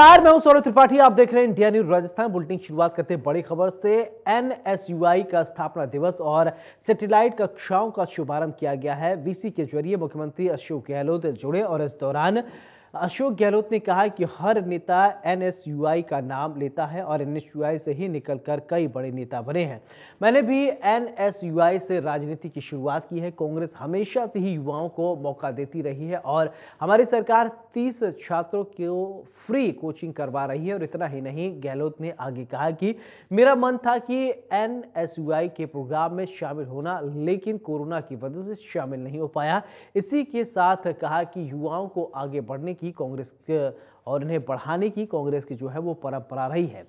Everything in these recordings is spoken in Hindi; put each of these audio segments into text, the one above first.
नमस्कार, मैं हूं सौरभ त्रिपाठी। आप देख रहे हैं इंडिया न्यूज राजस्थान बुलेटिन। शुरुआत करते हैं बड़ी खबर से। एनएसयूआई का स्थापना दिवस और सैटेलाइट कक्षाओं का शुभारंभ किया गया है। वीसी के जरिए मुख्यमंत्री अशोक गहलोत जुड़े और इस दौरान अशोक गहलोत ने कहा कि हर नेता एनएसयूआई का नाम लेता है और एनएसयूआई से ही निकलकर कई बड़े नेता बने हैं। मैंने भी एनएसयूआई से राजनीति की शुरुआत की है। कांग्रेस हमेशा से ही युवाओं को मौका देती रही है और हमारी सरकार 30 छात्रों को फ्री कोचिंग करवा रही है। और इतना ही नहीं, गहलोत ने आगे कहा कि मेरा मन था कि एनएसयूआई के प्रोग्राम में शामिल होना, लेकिन कोरोना की वजह से शामिल नहीं हो पाया। इसी के साथ कहा कि युवाओं को आगे बढ़ने की कांग्रेस और इन्हें बढ़ाने की कांग्रेस की जो है वो परंपरा रही है।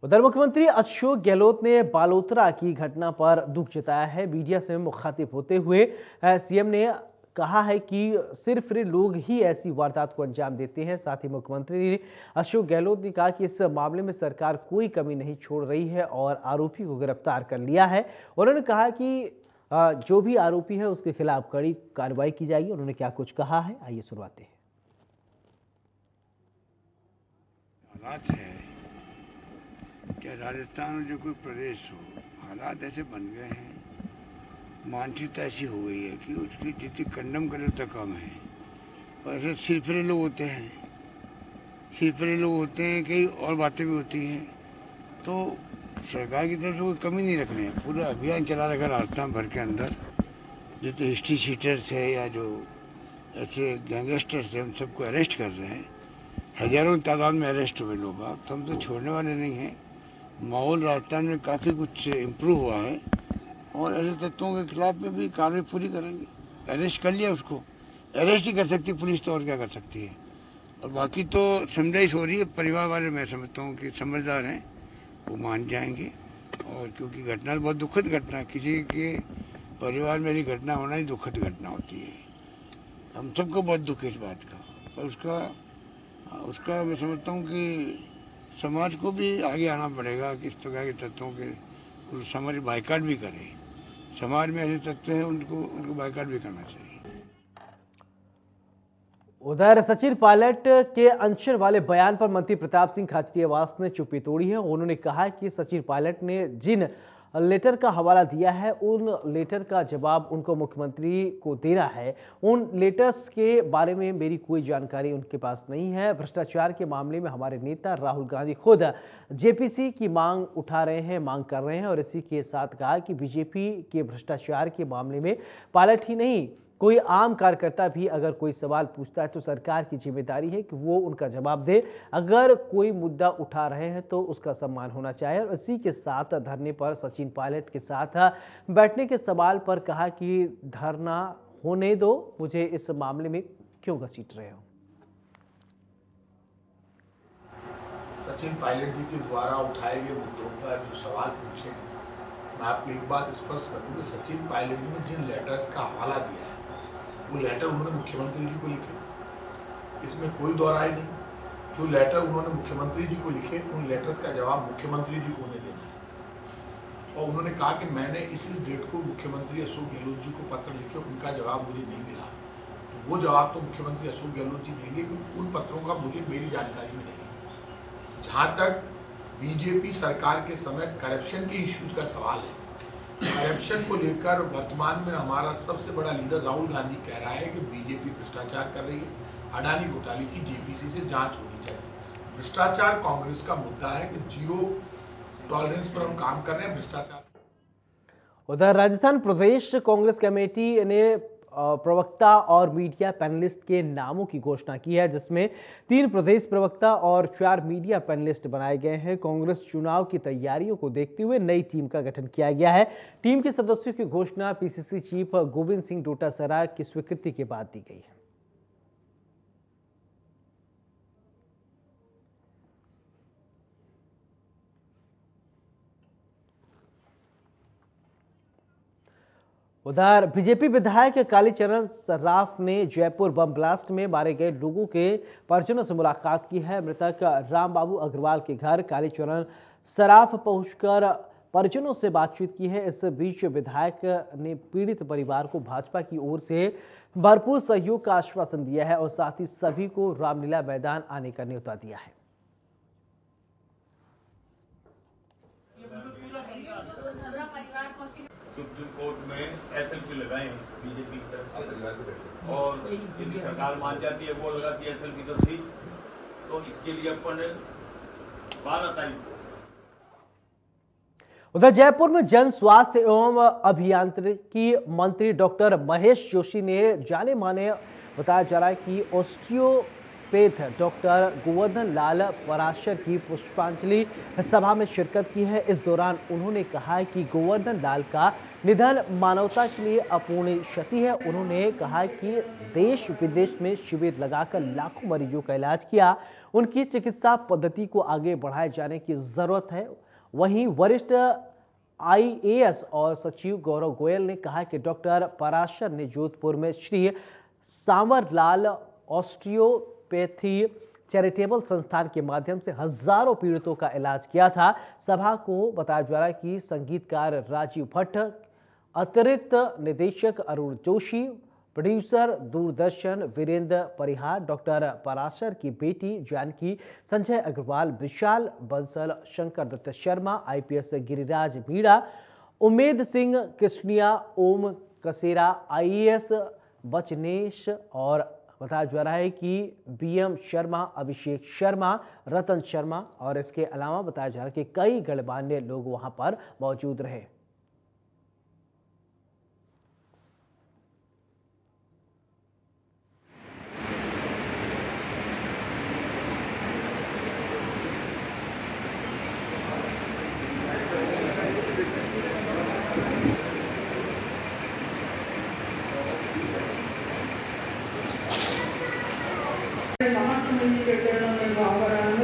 उधर मुख्यमंत्री अशोक गहलोत ने बालोतरा की घटना पर दुख जताया है। मीडिया से मुखातिब होते हुए सीएम ने कहा है कि सिर्फ लोग ही ऐसी वारदात को अंजाम देते हैं। साथ ही मुख्यमंत्री अशोक गहलोत ने कहा कि इस मामले में सरकार कोई कमी नहीं छोड़ रही है और आरोपी को गिरफ्तार कर लिया है। उन्होंने कहा कि जो भी आरोपी है उसके खिलाफ कड़ी कार्रवाई की जाएगी। उन्होंने क्या कुछ कहा है, आइए सुनवाते हैं। हालात है क्या राजस्थान में जो कोई प्रदेश हो, हालात ऐसे बन गए हैं, मानसिकता ऐसी हो गई है कि उसकी जितनी कंडम करे उतना कम है। और ऐसे सिरफिरे लोग होते हैं, कई और बातें भी होती हैं। तो सरकार की तरफ से कोई कमी नहीं रखनी है। पूरा अभियान चला रखा राजस्थान भर के अंदर। जितने हिस्ट्री शीटर्स है या जो ऐसे गैंगस्टर्स है, उन सबको अरेस्ट कर रहे हैं। हजारों की तादाद में अरेस्ट हुए लोग। तो हम तो छोड़ने वाले नहीं हैं। माहौल राजस्थान में काफ़ी कुछ इम्प्रूव हुआ है और ऐसे तत्वों के खिलाफ में भी कार्रवाई पूरी करेंगे। अरेस्ट कर लिया उसको, अरेस्ट ही कर सकती पुलिस, तो और क्या कर सकती है। और बाकी तो समझाइश हो रही है। परिवार वाले मैं समझता हूँ कि समझदार हैं, वो मान जाएंगे। और क्योंकि घटना बहुत दुखद घटना है, किसी के परिवार में ऐसी घटना होना ही दुखद घटना होती है। हम सबको बहुत दुख है इस बात का। और उसका मैं समझता हूँ कि समाज को भी आगे आना पड़ेगा कि इस प्रकार के तत्वों के समाज बाइकाट भी करे। समाज में ऐसे तत्व हैं, उनको बाइकाट भी करना चाहिए। उधर सचिन पायलट के अनशन वाले बयान पर मंत्री प्रताप सिंह खाचरियावास ने चुप्पी तोड़ी है। उन्होंने कहा कि सचिन पायलट ने जिन लेटर का हवाला दिया है, उन लेटर का जवाब उनको मुख्यमंत्री को देना है। उन लेटर्स के बारे में मेरी कोई जानकारी उनके पास नहीं है। भ्रष्टाचार के मामले में हमारे नेता राहुल गांधी खुद जेपीसी की मांग उठा रहे हैं, मांग कर रहे हैं। और इसी के साथ कहा कि बीजेपी के भ्रष्टाचार के मामले में पायलट ही नहीं, कोई आम कार्यकर्ता भी अगर कोई सवाल पूछता है तो सरकार की जिम्मेदारी है कि वो उनका जवाब दे। अगर कोई मुद्दा उठा रहे हैं तो उसका सम्मान होना चाहिए। और इसी के साथ धरने पर सचिन पायलट के साथ बैठने के सवाल पर कहा कि धरना होने दो, मुझे इस मामले में क्यों घसीट रहे हो। सचिन पायलट जी के द्वारा उठाए गए मुद्दों पर जो सवाल पूछे हैं, मैं आपको एक बात स्पष्ट कर दूं कि सचिन पायलट जी ने जिन लेटर्स का हवाला दिया है, वो लेटर उन्होंने मुख्यमंत्री जी को लिखे, इसमें कोई दो राय नहीं। जो लेटर उन्होंने मुख्यमंत्री जी को लिखे, उन लेटर्स का जवाब मुख्यमंत्री जी को उन्हें देना है। और उन्होंने कहा कि मैंने इस डेट को मुख्यमंत्री अशोक गहलोत जी को पत्र लिखे, उनका जवाब मुझे नहीं मिला। तो वो जवाब तो मुख्यमंत्री अशोक गहलोत जी देंगे, क्योंकि उन पत्रों का मुझे मेरी जानकारी में नहीं। जहां तक बीजेपी सरकार के समय करप्शन के इश्यूज का सवाल है, करप्शन को लेकर वर्तमान में हमारा सबसे बड़ा लीडर राहुल गांधी कह रहा है कि बीजेपी भ्रष्टाचार कर रही है। अडानी घोटाले की जेपीसी से जांच होनी चाहिए। भ्रष्टाचार कांग्रेस का मुद्दा है कि जीरो टॉलरेंस पर हम काम कर रहे हैं भ्रष्टाचार। उधर राजस्थान प्रदेश कांग्रेस कमेटी ने प्रवक्ता और मीडिया पैनलिस्ट के नामों की घोषणा की है, जिसमें 3 प्रदेश प्रवक्ता और 4 मीडिया पैनलिस्ट बनाए गए हैं। कांग्रेस चुनाव की तैयारियों को देखते हुए नई टीम का गठन किया गया है। टीम के सदस्यों की घोषणा पीसीसी चीफ गोविंद सिंह डोटासरा की स्वीकृति के बाद दी गई है। उधर बीजेपी विधायक कालीचरण सर्राफ ने जयपुर बम ब्लास्ट में मारे गए लोगों के परिजनों से मुलाकात की है। मृतक रामबाबू अग्रवाल के घर कालीचरण सर्राफ पहुंचकर परिजनों से बातचीत की है। इस बीच विधायक ने पीड़ित परिवार को भाजपा की ओर से भरपूर सहयोग का आश्वासन दिया है और साथ ही सभी को रामलीला मैदान आने का न्योता दिया है। सुप्रीम कोर्ट में एसएलपी लगाए बीजेपी की तरफ से और यदि सरकार मान जाती है वो लगाती है एसएलपी तरफ से, तो इसके लिए अपन 12 तारीख को उधर जयपुर में जन स्वास्थ्य एवं अभियांत्रिकी मंत्री डॉक्टर महेश जोशी ने जाने माने बताया जा रहा है कि ऑस्टियोपैथ डॉक्टर गोवर्धन लाल पराशर की पुष्पांजलि सभा में शिरकत की है। इस दौरान उन्होंने कहा है कि गोवर्धन लाल का निधन मानवता के लिए अपूर्णीय क्षति है। उन्होंने कहा कि देश विदेश में शिविर लगाकर लाखों मरीजों का इलाज किया। उनकी चिकित्सा पद्धति को आगे बढ़ाए जाने की जरूरत है। वहीं वरिष्ठ आईएएस और सचिव गौरव गोयल ने कहा कि डॉक्टर पराशर ने जोधपुर में श्री सांवरलाल ऑस्टियोपैथी चैरिटेबल संस्थान के माध्यम से हजारों पीड़ितों का इलाज किया था। सभा को बताया जा रहा है कि संगीतकार राजीव भट्ट, अतिरिक्त निदेशक अरुण जोशी, प्रोड्यूसर दूरदर्शन वीरेंद्र परिहार, डॉक्टर पराशर की बेटी जानकी, संजय अग्रवाल, विशाल बंसल, शंकर दत्त शर्मा, आईपीएस गिरिराज मीणा, उमेद सिंह कृष्णिया, ओम कसेरा, आईएएस बचनेश और बताया जा रहा है कि बीएम शर्मा, अभिषेक शर्मा, रतन शर्मा और इसके अलावा बताया जा रहा है कि कई गणमान्य लोग वहां पर मौजूद रहे। महात्मुनि के चरणों में भावानंद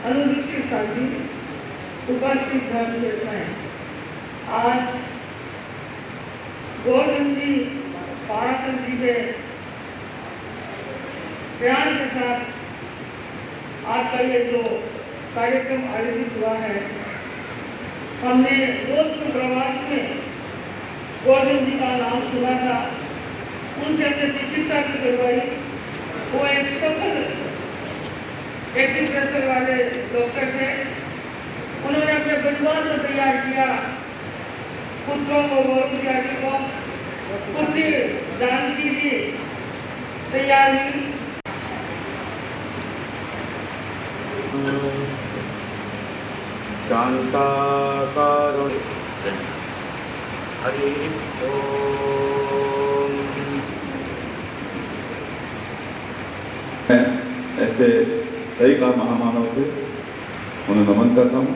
अनुदीक्षित साथी उपस्थित धर्म चेताएं। आज गोवर्धन जी पाराशर जी के बयान के साथ आज का ये जो कार्यक्रम आयोजित हुआ है, हमने जोधपुर प्रवास में गोवर्धन जी का नाम सुना था, उनसे हमने चिकित्सा की करवाई। वो एक सफल एग्रीकल्चर वाले डॉक्टर थे। उन्होंने अपने परिवार को तैयार किया, पुत्रों को, गौरव जी को, पुत्री जानकी जी तैयार हुई। शांताकारो हरि ओम। ऐसे कई का महामानव थे, उन्हें नमन करता हूँ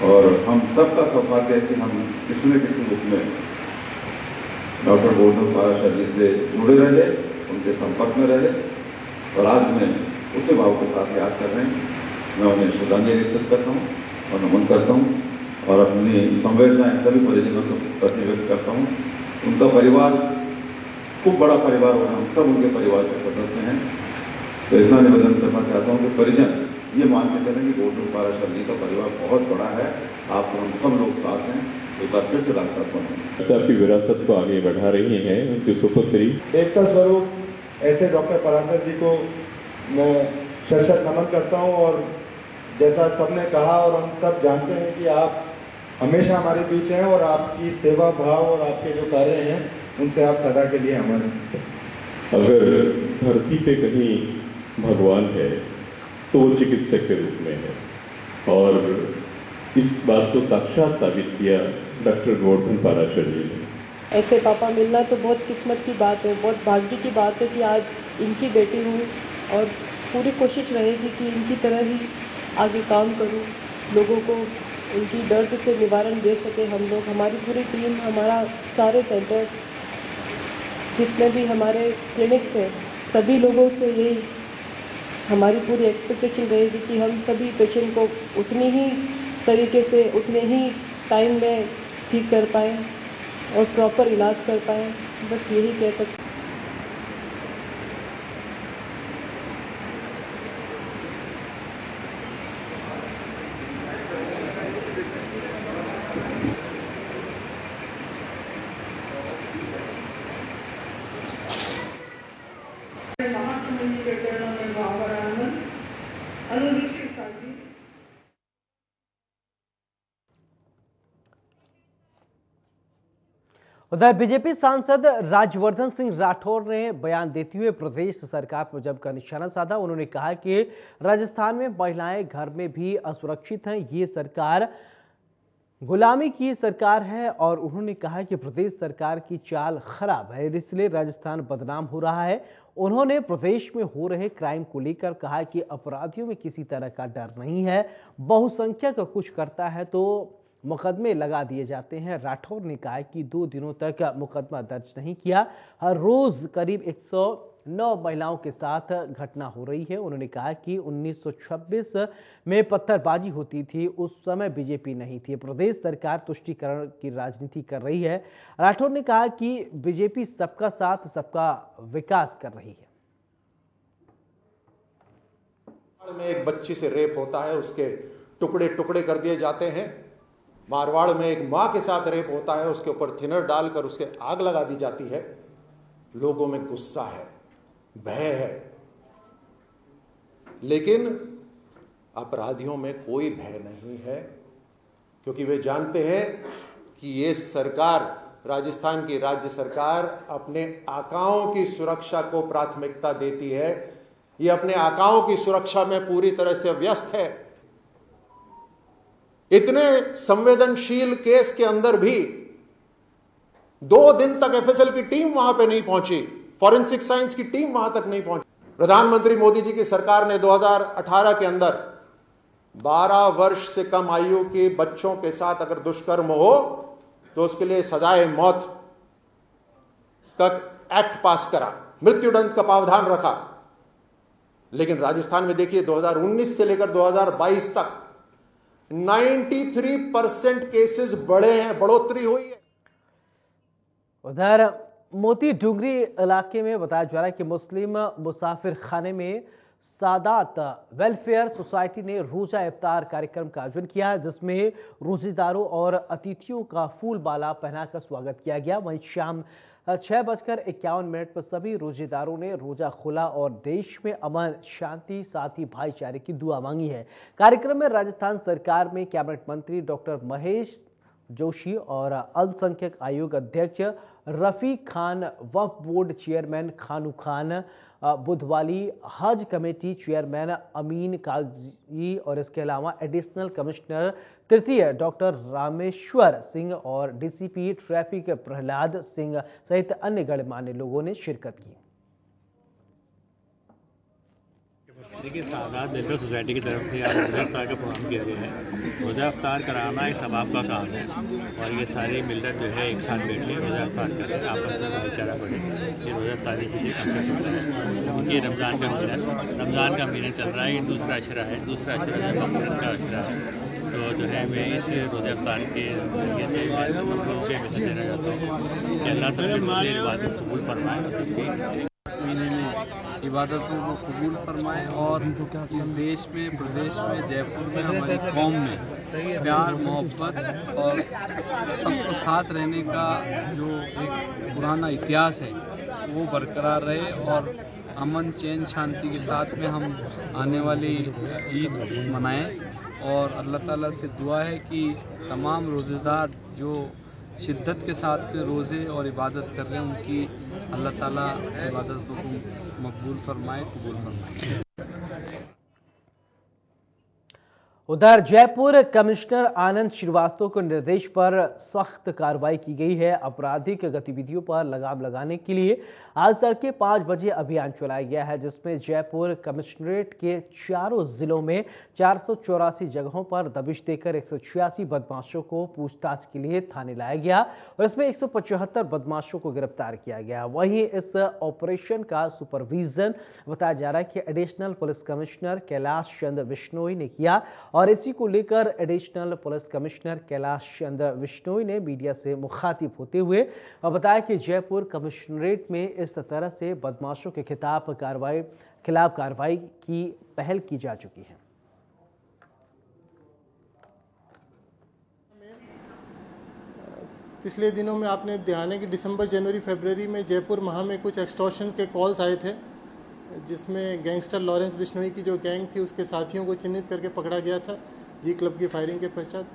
और हम सबका सौभाग्य है कि हम किसी न किसी रूप में डॉक्टर गोवर्धन पराशर जी से जुड़े रहे, उनके संपर्क में रहे और आज मैं उसी भाव के साथ याद कर रहे हैं। मैं उन्हें श्रद्धांजलि अर्पित करता हूँ और नमन करता हूँ और अपनी संवेदनाएं सभी परिजनों को प्रति व्यक्त करता हूँ। उनका परिवार खूब बड़ा परिवार और हम सब उनके परिवार के सदस्य हैं। तो इतना निवेदन करना चाहता हूँ कि परिजन ये मान के चलें कि गोवर्धन पराशर जी का परिवार बहुत बड़ा है, आप हम सब लोग साथ हैं। एक बार फिर से रास्ता बना आपकी विरासत को आगे बढ़ा रही हैं उनकी सुपुत्री। एकता स्वरूप ऐसे डॉक्टर पराशर जी को मैं शत नमन करता हूँ और जैसा सबने कहा और हम सब जानते हैं कि आप हमेशा हमारे बीच हैं और आपकी सेवा भाव और आपके जो कार्य हैं उनसे आप सदा के लिए अमर हैं। अगर धरती पे कहीं भगवान है तो वो चिकित्सक के रूप में है और इस बात को साक्षात साबित किया डॉक्टर गोवर्धन पराशर जी ने। ऐसे पापा मिलना तो बहुत किस्मत की बात है, बहुत भाग्य की बात है कि आज इनकी बेटी हूँ और पूरी कोशिश रहेगी कि इनकी तरह ही आगे काम करूँ, लोगों को उनकी दर्द से निवारण दे सके। हम लोग, हमारी पूरी टीम, हमारा सारे सेंटर, जितने भी हमारे क्लिनिक्स हैं, सभी लोगों से यही हमारी पूरी एक्सपेक्टेशन रहेगी कि हम सभी पेशेंट को उतनी ही तरीके से, उतने ही टाइम में ठीक कर पाएँ और प्रॉपर इलाज कर पाएँ। बस यही कह सकते। उधर बीजेपी सांसद राज्यवर्धन सिंह राठौर ने बयान देते हुए प्रदेश सरकार पर जमकर निशाना साधा। उन्होंने कहा कि राजस्थान में महिलाएं घर में भी असुरक्षित हैं। ये सरकार गुलामी की सरकार है और उन्होंने कहा कि प्रदेश सरकार की चाल खराब है, इसलिए राजस्थान बदनाम हो रहा है। उन्होंने प्रदेश में हो रहे क्राइम को लेकर कहा कि अपराधियों में किसी तरह का डर नहीं है, बहुसंख्यक कुछ करता है तो मुकदमे लगा दिए जाते हैं। राठौर ने कहा कि 2 दिनों तक मुकदमा दर्ज नहीं किया, हर रोज करीब 109 महिलाओं के साथ घटना हो रही है। उन्होंने कहा कि 1926 में पत्थरबाजी होती थी, उस समय बीजेपी नहीं थी। प्रदेश सरकार तुष्टीकरण की राजनीति कर रही है। राठौर ने कहा कि बीजेपी सबका साथ सबका विकास कर रही है। में एक बच्ची से रेप होता है, उसके टुकड़े टुकड़े कर दिए जाते हैं। मारवाड़ में एक मां के साथ रेप होता है, उसके ऊपर थिनर डालकर उसके आग लगा दी जाती है। लोगों में गुस्सा है, भय है, लेकिन अपराधियों में कोई भय नहीं है, क्योंकि वे जानते हैं कि ये सरकार, राजस्थान की राज्य सरकार अपने आकाओं की सुरक्षा को प्राथमिकता देती है। ये अपने आकाओं की सुरक्षा में पूरी तरह से व्यस्त है। इतने संवेदनशील केस के अंदर भी 2 दिन तक एफएसएल की टीम वहां पे नहीं पहुंची, फॉरेंसिक साइंस की टीम वहां तक नहीं पहुंची। प्रधानमंत्री मोदी जी की सरकार ने 2018 के अंदर 12 वर्ष से कम आयु के बच्चों के साथ अगर दुष्कर्म हो तो उसके लिए सजाए मौत तक एक्ट पास करा, मृत्युदंड का प्रावधान रखा। लेकिन राजस्थान में देखिए 2019 से लेकर 2022 तक 93% केसेस बढ़े हैं, बढ़ोतरी हुई है। उधर मोती डुंगरी इलाके में बताया जा रहा है कि मुस्लिम मुसाफिर खाने में सादात वेलफेयर सोसाइटी ने रोजा इफ्तार कार्यक्रम का आयोजन किया, जिसमें रोजेदारों और अतिथियों का फूल माला पहनाकर स्वागत किया गया। वहीं शाम 6:51 पर सभी रोजेदारों ने रोजा खोला और देश में अमन, शांति, साथ ही भाईचारे की दुआ मांगी है। कार्यक्रम में राजस्थान सरकार में कैबिनेट मंत्री डॉक्टर महेश जोशी और अल्पसंख्यक आयोग अध्यक्ष रफीक खान, वक्फ बोर्ड चेयरमैन खानू खान, बुधवाली हज कमेटी चेयरमैन अमीन काजी और इसके अलावा एडिशनल कमिश्नर तृतीय डॉक्टर रामेश्वर सिंह और डीसीपी ट्रैफिक प्रहलाद सिंह सहित अन्य गणमान्य लोगों ने शिरकत की। देखिए, सादात वेलफेयर सोसाइटी की तरफ से आज रोजा इफ्तार का प्रोग्राम किया गया है। रोजा इफ्तार कराना एक सबाब का काम है और ये सारी मिलत जो है एक साथ बैठ के रोजा इफ्तार कर रहे हैं, आपस में भाईचारा बढ़े। ये रोजा इफ्तारी के लिए कंसेप्ट होता है, क्योंकि रमज़ान का महीना चल रहा है। दूसरा अशरा है, दूसरा अशरा है बकरीद का अशरा है। तो जो है मैं इस रोजा इफ्तार के जरिए से मैं सब लोगों के मैसेज देना चाहता हूँ कि अल्लाह ताला मुझे इबादत कबूल फरमाए, महीने में इबादतों को कबूल फरमाए और इस देश में, प्रदेश में, जयपुर में, हमारी कौम में प्यार, मोहब्बत और सबको साथ रहने का जो एक पुराना इतिहास है वो बरकरार रहे और अमन, चैन, शांति के साथ में हम आने वाली ईद मनाएं। और अल्लाह ताला से दुआ है कि तमाम रोज़ेदार जो शिद्दत के साथ रोज़े और इबादत कर रहे हैं उनकी अल्लाह ताला इबादतों को मकबूल फरमाए, कबूल फरमाए। उधर जयपुर कमिश्नर आनंद श्रीवास्तव के निर्देश पर सख्त कार्रवाई की गई है। आपराधिक गतिविधियों पर लगाम लगाने के लिए आज तड़के 5 बजे अभियान चलाया गया है, जिसमें जयपुर कमिश्नरेट के चारों जिलों में 484 जगहों पर दबिश देकर 186 बदमाशों को पूछताछ के लिए थाने लाया गया और इसमें 175 बदमाशों को गिरफ्तार किया गया। वहीं इस ऑपरेशन का सुपरविजन बताया जा रहा है कि additional police commissioner Kailash Chandra Bishnoi ने किया और इसी को लेकर additional police commissioner Kailash Chandra Bishnoi ने मीडिया से मुखातिब होते हुए बताया कि जयपुर कमिश्नरेट में इस तरह से बदमाशों के खिलाफ कार्रवाई की पहल की जा चुकी है। पिछले दिनों में आपने ध्यान है कि दिसंबर, जनवरी, फरवरी में जयपुर महा में कुछ एक्सटॉर्शन के कॉल्स आए थे, जिसमें गैंगस्टर लॉरेंस बिश्नोई की जो गैंग थी उसके साथियों को चिन्हित करके पकड़ा गया था जी क्लब की फायरिंग के पश्चात।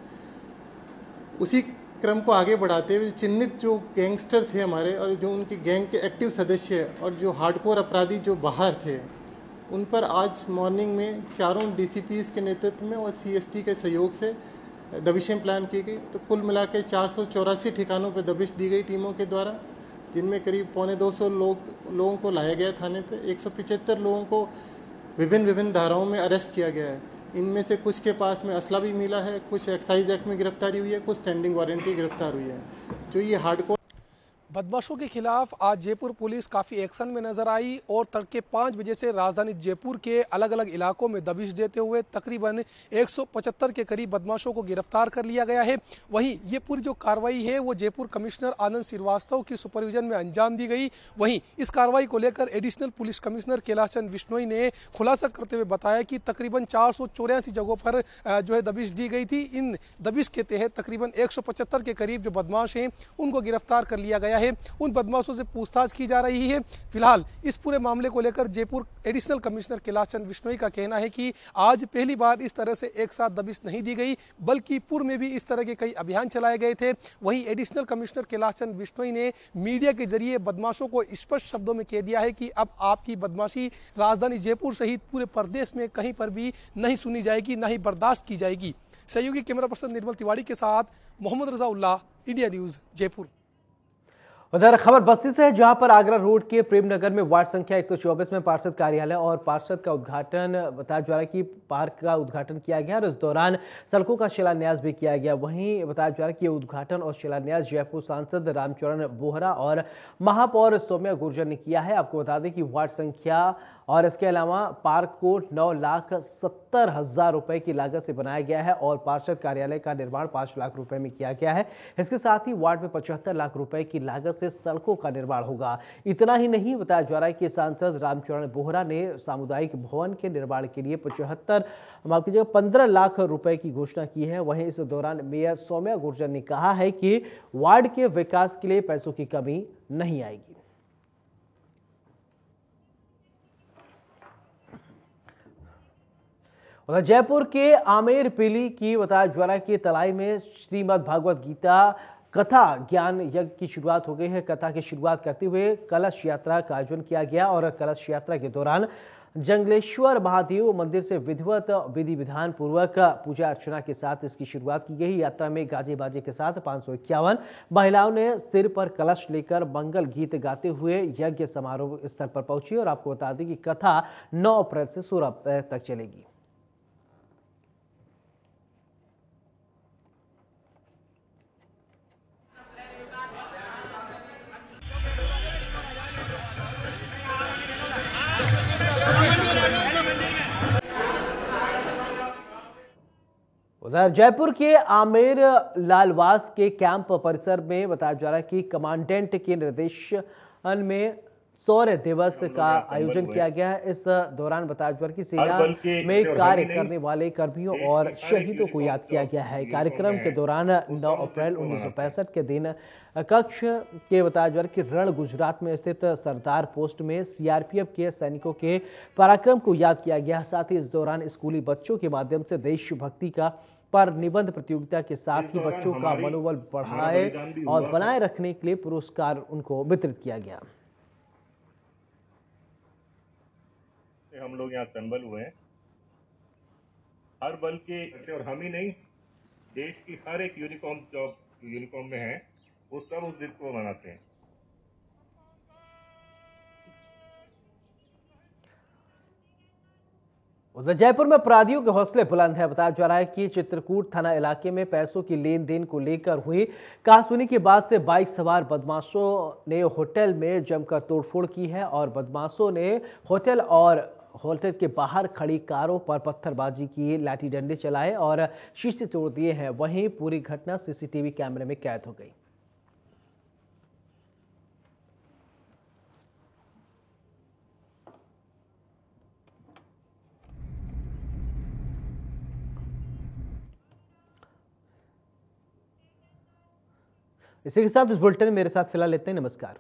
उसी क्रम को आगे बढ़ाते हुए चिन्हित जो गैंगस्टर थे हमारे और जो उनके गैंग के एक्टिव सदस्य और जो हार्डकोर अपराधी जो बाहर थे, उन पर आज मॉर्निंग में चारों डीसीपीज के नेतृत्व में और सीएसटी के सहयोग से दबिशें प्लान की गई। तो कुल मिला के 484 ठिकानों पर दबिश दी गई टीमों के द्वारा, जिनमें करीब 250 लोगों को लाया गया थाने पे। 175 लोगों को विभिन्न धाराओं में अरेस्ट किया गया है। इनमें से कुछ के पास में असला भी मिला है, कुछ एक्साइज एक्ट में गिरफ्तारी हुई है, कुछ स्टैंडिंग वारंट की गिरफ्तार हुई है। जो ये हार्डकोर बदमाशों के खिलाफ आज जयपुर पुलिस काफी एक्शन में नजर आई और तड़के 5 बजे से राजधानी जयपुर के अलग अलग इलाकों में दबिश देते हुए तकरीबन 175 के करीब बदमाशों को गिरफ्तार कर लिया गया है। वहीं ये पूरी जो कार्रवाई है वो जयपुर कमिश्नर आनंद श्रीवास्तव की सुपरविजन में अंजाम दी गई। वहीं इस कार्रवाई को लेकर additional police commissioner Kailash Chand Bishnoi ने खुलासा करते हुए बताया कि तकरीबन 484 जगहों पर जो है दबिश दी गई थी। इन दबिश के तहत तकरीबन 175 के करीब जो बदमाश हैं उनको गिरफ्तार कर लिया गया है। उन बदमाशों से पूछताछ की जा रही है। फिलहाल इस पूरे मामले को लेकर जयपुर एडिशनल कमिश्नर कैलाश चंद बिश्नोई का कहना है कि आज पहली बार इस तरह से एक साथ दबिश नहीं दी गई, बल्कि पूर्व में भी इस तरह के कई अभियान चलाए गए थे। वहीं एडिशनल कमिश्नर कैलाश चंद बिश्नोई ने मीडिया के जरिए बदमाशों को स्पष्ट शब्दों में कह दिया है कि अब आपकी बदमाशी राजधानी जयपुर सहित पूरे प्रदेश में कहीं पर भी नहीं सुनी जाएगी, न ही बर्दाश्त की जाएगी। सहयोगी कैमरा पर्सन निर्मल तिवारी के साथ मोहम्मद रजा उल्लाह, इंडिया न्यूज जयपुर। उधर खबर बस्ती से है, जहां पर आगरा रोड के प्रेमनगर में वार्ड संख्या 124 में पार्षद कार्यालय और पार्षद का उद्घाटन बताया जा रहा है कि पार्क का उद्घाटन किया गया और इस दौरान सड़कों का शिलान्यास भी किया गया। वहीं बताया जा रहा है कि उद्घाटन और शिलान्यास जयपुर सांसद रामचरण बोहरा और महापौर सौम्या गुर्जर ने किया है। आपको बता दें कि वार्ड संख्या और इसके अलावा पार्क को 9,70,000 रुपए की लागत से बनाया गया है और पार्षद कार्यालय का निर्माण 5 लाख रुपए में किया गया है। इसके साथ ही वार्ड में 75 लाख रुपए की लागत से सड़कों का निर्माण होगा। इतना ही नहीं, बताया जा रहा है कि सांसद रामचरण बोहरा ने सामुदायिक भवन के निर्माण के लिए 15 लाख रुपए की घोषणा की है। वहीं इस दौरान मेयर सौम्या गुर्जर ने कहा है कि वार्ड के विकास के लिए पैसों की कमी नहीं आएगी। उधर जयपुर के आमेर पीली की बताया जा रहा है कि तलाई में श्रीमद् भागवत गीता कथा ज्ञान यज्ञ की शुरुआत हो गई है। कथा की शुरुआत करते हुए कलश यात्रा का आयोजन किया गया और कलश यात्रा के दौरान जंगलेश्वर महादेव मंदिर से विधिवत विधि विधान पूर्वक पूजा अर्चना के साथ इसकी शुरुआत की गई। यात्रा में गाजे बाजे के साथ 551 महिलाओं ने सिर पर कलश लेकर मंगल गीत गाते हुए यज्ञ समारोह स्थल पर पहुंची और आपको बता दें कि कथा 9 अप्रैल से 16 अप्रैल तक चलेगी। उधर जयपुर के आमेर लालवास के कैंप परिसर में बताया जा रहा है कि कमांडेंट के निर्देशन में शौर्य दिवस का आयोजन किया गया है। इस दौरान बताया जा रहा है कि सेना में कार्य करने वाले कर्मियों और शहीदों को याद किया गया है। कार्यक्रम के दौरान 9 अप्रैल 1965 के दिन कक्ष के बताया जा रहा है कि रण गुजरात में स्थित सरदार पोस्ट में सीआरपीएफ के सैनिकों के पराक्रम को याद किया गया। साथ ही इस दौरान स्कूली बच्चों के माध्यम से देशभक्ति का पर निबंध प्रतियोगिता के साथ ही बच्चों का मनोबल बढ़ाए और बनाए रखने के लिए पुरस्कार उनको वितरित किया गया। हम लोग यहाँ संबल हुए हैं, हर बल के, और हम ही नहीं, देश की हर एक यूनिफॉर्म में है, वो सब उस दिन को मनाते हैं। उधर जयपुर में अपराधियों के हौसले बुलंद है। बताया जा रहा है कि चित्रकूट थाना इलाके में पैसों की लेन देन को लेकर हुई कहासुनी के बाद से बाइक सवार बदमाशों ने होटल में जमकर तोड़फोड़ की है और बदमाशों ने होटल के बाहर खड़ी कारों पर पत्थरबाजी की, लाठी डंडे चलाए और शीशे तोड़ दिए हैं। वहीं पूरी घटना सीसीटीवी कैमरे में कैद हो गई। इसी के साथ इस बुलेटिन में मेरे साथ फिलहाल लेते हैं। नमस्कार।